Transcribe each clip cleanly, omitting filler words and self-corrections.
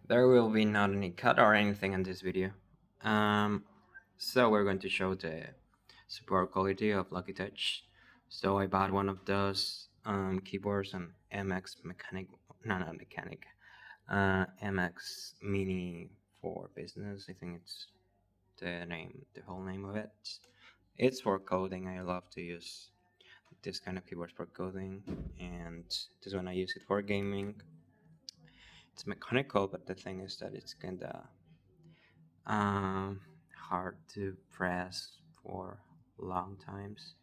There will be not any cut or anything in this video. Um, so we're going to show the support quality of Logitech. So I bought one of those keyboards on MX Mechanic, no, not Mechanic, MX Mini for business. I think it's the whole name of it. It's for coding. I love to use this kind of keyboards for coding, and this one I use it for gaming. It's mechanical, but the thing is that it's kinda um, hard to press for long times.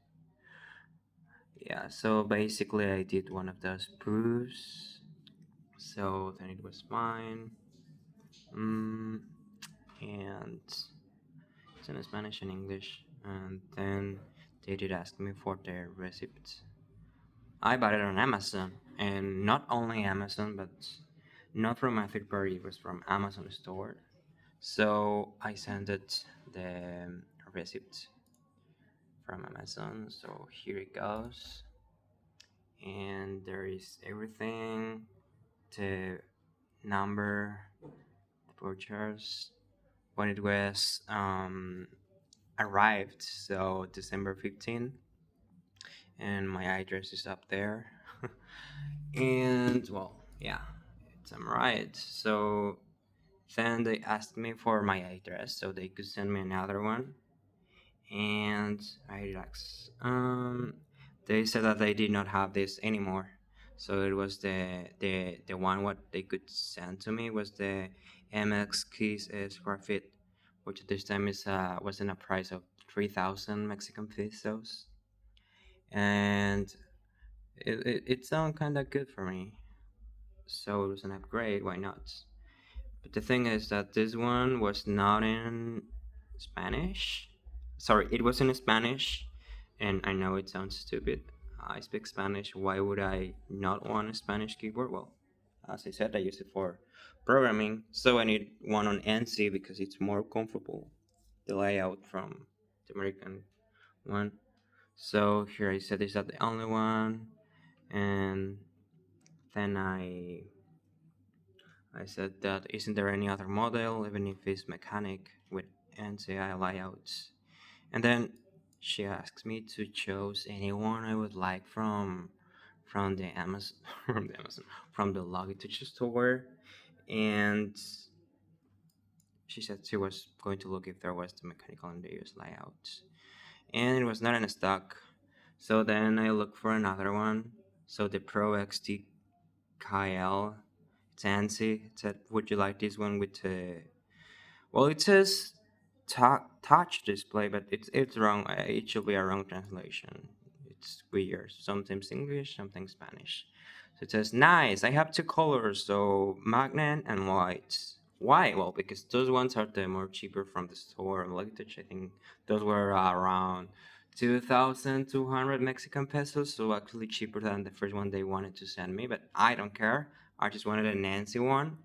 Yeah, so basically I did one of those proofs. So then it was fine. Mm, and it's in Spanish and English. And then they did ask me for their receipt. I bought it on Amazon, and not only Amazon, but not from a third party. It was from Amazon store. So I sent it the receipt from Amazon. So here it goes, and there is everything: the number, the purchase, when it was arrived. So December 15th, and my address is up there. And well, yeah, I'm right. So then they asked me for my address so they could send me another one, and I relaxed. They said that they did not have this anymore, so it was the one what they could send to me was the MX Keys square feet, which this time is was in a price of 3,000 Mexican pesos, and it sounded kind of good for me, so it was an upgrade. Why not? But the thing is that this one was not in Spanish. Sorry, it was in Spanish, and I know it sounds stupid. I speak Spanish. Why would I not want a Spanish keyboard? Well, as I said, I use it for programming, so I need one on NC because it's more comfortable. The layout from the American one. So here I said, is that the only one? And then I said that isn't there any other model, even if it's mechanic with NCI layouts? And then she asks me to choose anyone I would like from the Amazon from the Amazon from the Logitech store, and she said she was going to look if there was the mechanical and the US layout, and it was not in stock. So then I looked for another one. So the Pro XT KL, it's ANSI. It said, "Would you like this one with the?" Well, it says touch display, but it's wrong. It should be a wrong translation. It's weird. Sometimes English, sometimes Spanish. So it says nice. I have two colors, so magnet and white. Why? Well, because those ones are the more cheaper from the store. Logitech, I think those were around 2,200 Mexican pesos, so actually cheaper than the first one they wanted to send me. But I don't care. I just wanted a Nancy one,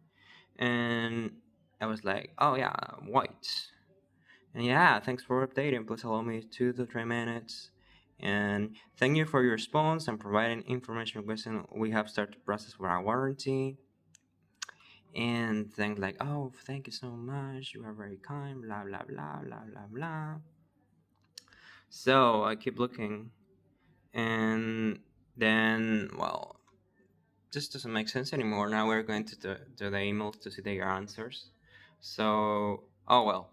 and I was like, oh yeah, white. And yeah, thanks for updating. Please allow me 2 to 3 minutes. And thank you for your response and providing information requested. We have started the process for our warranty. And things like, oh, thank you so much. You are very kind. Blah blah blah blah blah blah. So I keep looking, and then well, this doesn't make sense anymore. Now we're going to the emails to see their answers. So oh well,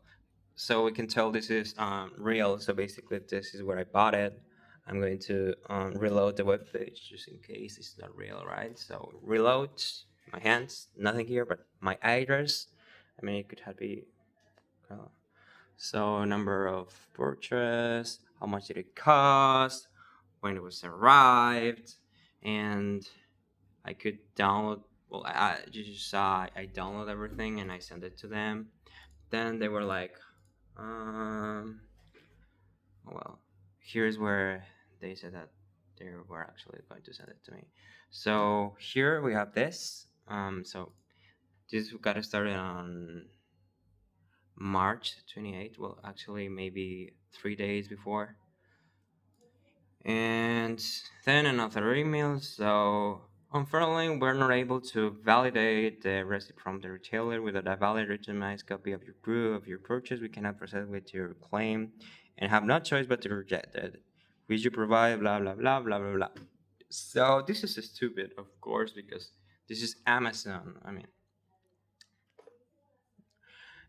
so we can tell this is real. So basically, this is where I bought it. I'm going to reload the web page just in case it's not real, right? So reload my hands, nothing here, but my address. I mean, it could have be uh, so number of purchase, how much did it cost, when it was arrived, and I could download. Well, I just I download everything and I send it to them. Then they were like, um, well, here's where they said that they were actually going to send it to me. So here we have this. So this got started on March 28th. Well, actually, maybe 3 days before. And then another email. So Unfortunately, we're not able to validate the receipt from the retailer without a valid itemized copy of your proof of your purchase. We cannot proceed with your claim and have no choice but to reject it. Would you provide blah blah blah blah blah blah? So this is stupid, of course, because this is Amazon. I mean,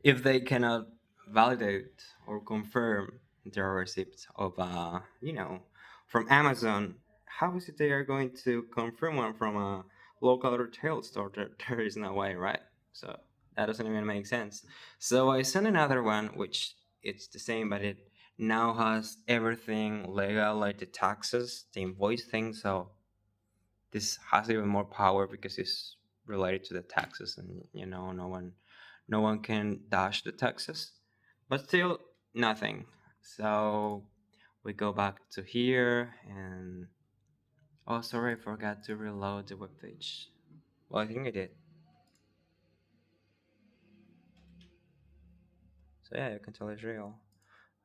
if they cannot validate or confirm their receipts of from Amazon, how is it they are going to confirm one from a local retail store? There is no way, right? So that doesn't even make sense. So I sent another one which it's the same, but it now has everything legal, like the taxes, the invoice thing. So this has even more power because it's related to the taxes, and no one can dash the taxes, but still nothing. So we go back to here, and oh, sorry, I forgot to reload the web page. Well, I think I did. So yeah, you can tell it's real.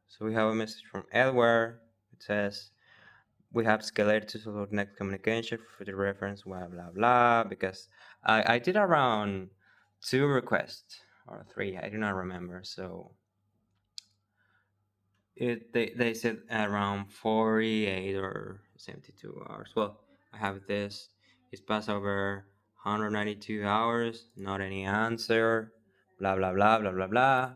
So we have a message from Edward. It says we have escalated to the next communication for the reference, blah blah blah. Because I did around two requests or three, I do not remember. So they said around 48 or 72 hours. Well, I have this. It's passed over 192 hours, not any answer, blah blah blah blah blah blah.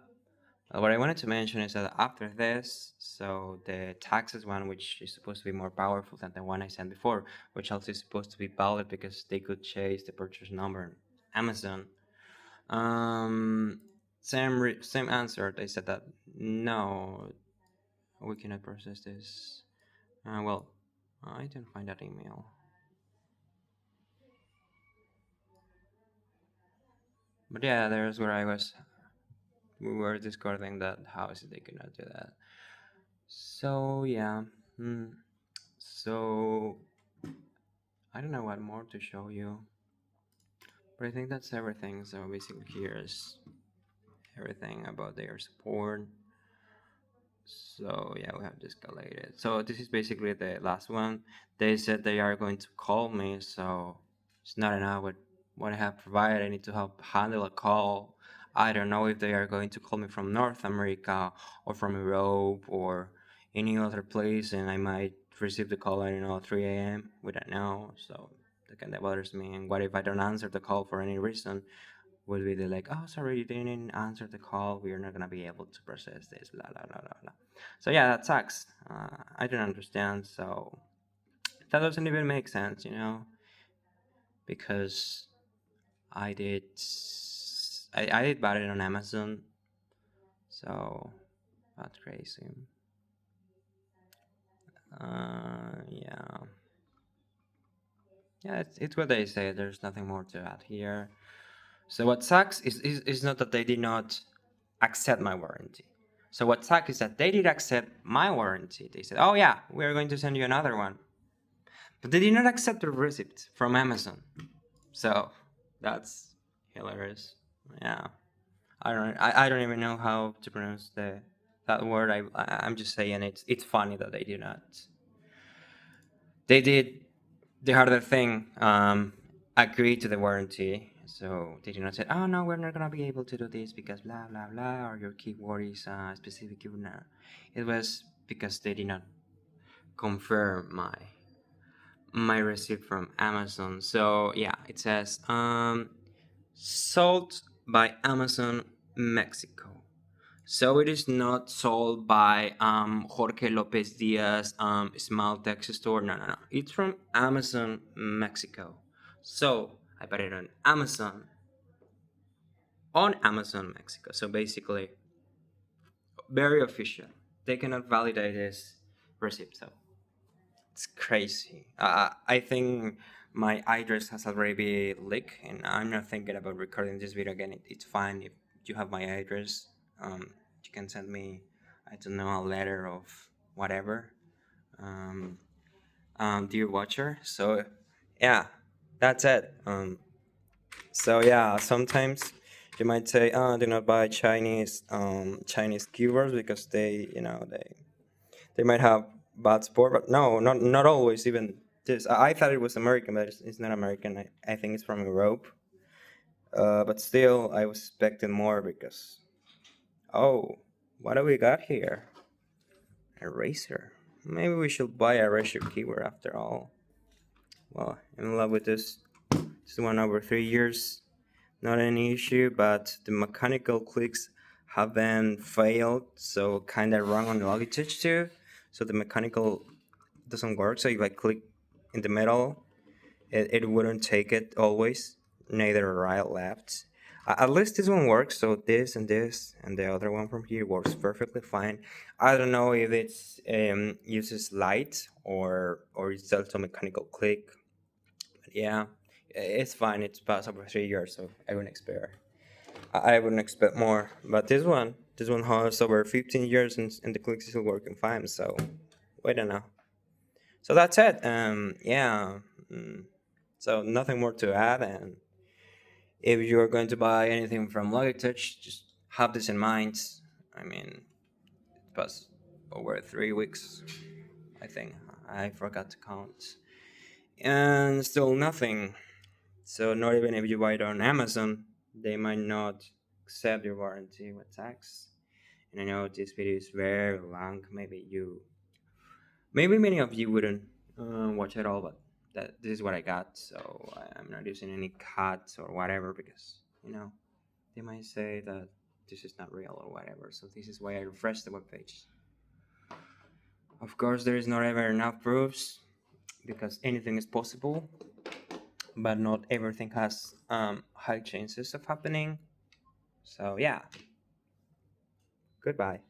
What I wanted to mention is that after this, so the taxes one, which is supposed to be more powerful than the one I sent before, which also is supposed to be valid because they could chase the purchase number on Amazon. Um, same answer. They said that no, we cannot process this. Well, I didn't find that email. But yeah, there's where I was. We were discording that how is it they cannot do that. So yeah. Mm. So I don't know what more to show you, but I think that's everything. So basically, here's everything about their support. So yeah, we have escalated. So this is basically the last one. They said they are going to call me, so it's not enough with what I have provided. I need to help handle a call. I don't know if they are going to call me from North America or from Europe or any other place, and I might receive the call, I don't know, 3 a.m. We don't know. So that kind of bothers me. And what if I don't answer the call for any reason? Will be the like, oh, sorry, you didn't answer the call. We are not gonna be able to process this. Blah blah blah blah blah. So yeah, that sucks. I don't understand. So that doesn't even make sense, because I did. I did buy it on Amazon. So that's crazy. Yeah, yeah. It's what they say. There's nothing more to add here. So what sucks is not that they did not accept my warranty. So what sucks is that they did accept my warranty. They said, "Oh yeah, we are going to send you another one," but they did not accept the receipt from Amazon. So that's hilarious. Yeah, I don't even know how to pronounce that word. I'm just saying it's funny that they do not. They did the harder thing, agree to the warranty. So they did not say, "Oh no, we're not gonna be able to do this because blah blah blah," or your keyboard is a specific keyboard. No. It was because they did not confirm my receipt from Amazon. So yeah, it says sold by Amazon Mexico. So it is not sold by Jorge Lopez Diaz small Texas store. No, no, no. It's from Amazon Mexico. So I bought it on Amazon Mexico. So basically, very official. They cannot validate this receipt. So it's crazy. I think my address has already been leaked, and I'm not thinking about recording this video again. It's fine if you have my address. You can send me, I don't know, a letter of whatever. Um, dear watcher. So, yeah, that's it. So yeah, sometimes you might say, "Oh, do not buy Chinese keyboards because they might have bad sport." But no, not always. Even Just I thought it was American, but it's not American. I think it's from Europe. But still, I was expecting more because oh, what do we got here? A Razer. Maybe we should buy a Razer keyboard after all. Well, I'm in love with this. This one over 3 years. Not any issue, but the mechanical clicks haven't failed, so kind of wrong on the Logitech too. So the mechanical doesn't work. So if I click in the middle, it wouldn't take it always, neither right or left. At least this one works. So this and the other one from here works perfectly fine. I don't know if it's uses light or it's also mechanical click. But yeah, it's fine. It's past over 3 years, so I wouldn't expect. I wouldn't expect more. But this one has over 15 years and the click is still working fine. So wait a know. So that's it. Yeah. mm, So nothing more to add. And if you are going to buy anything from Logitech, just have this in mind. I mean, it passed over 3 weeks. I think I forgot to count, and still nothing. So not even if you buy it on Amazon, they might not accept your warranty with tax. And I know this video is very long. Maybe many of you wouldn't watch it all, but this is what I got. So I'm not using any cuts or whatever because they might say that this is not real or whatever. So this is why I refreshed the webpage. Of course, there is not ever enough proofs because anything is possible, but not everything has high chances of happening. So yeah, goodbye.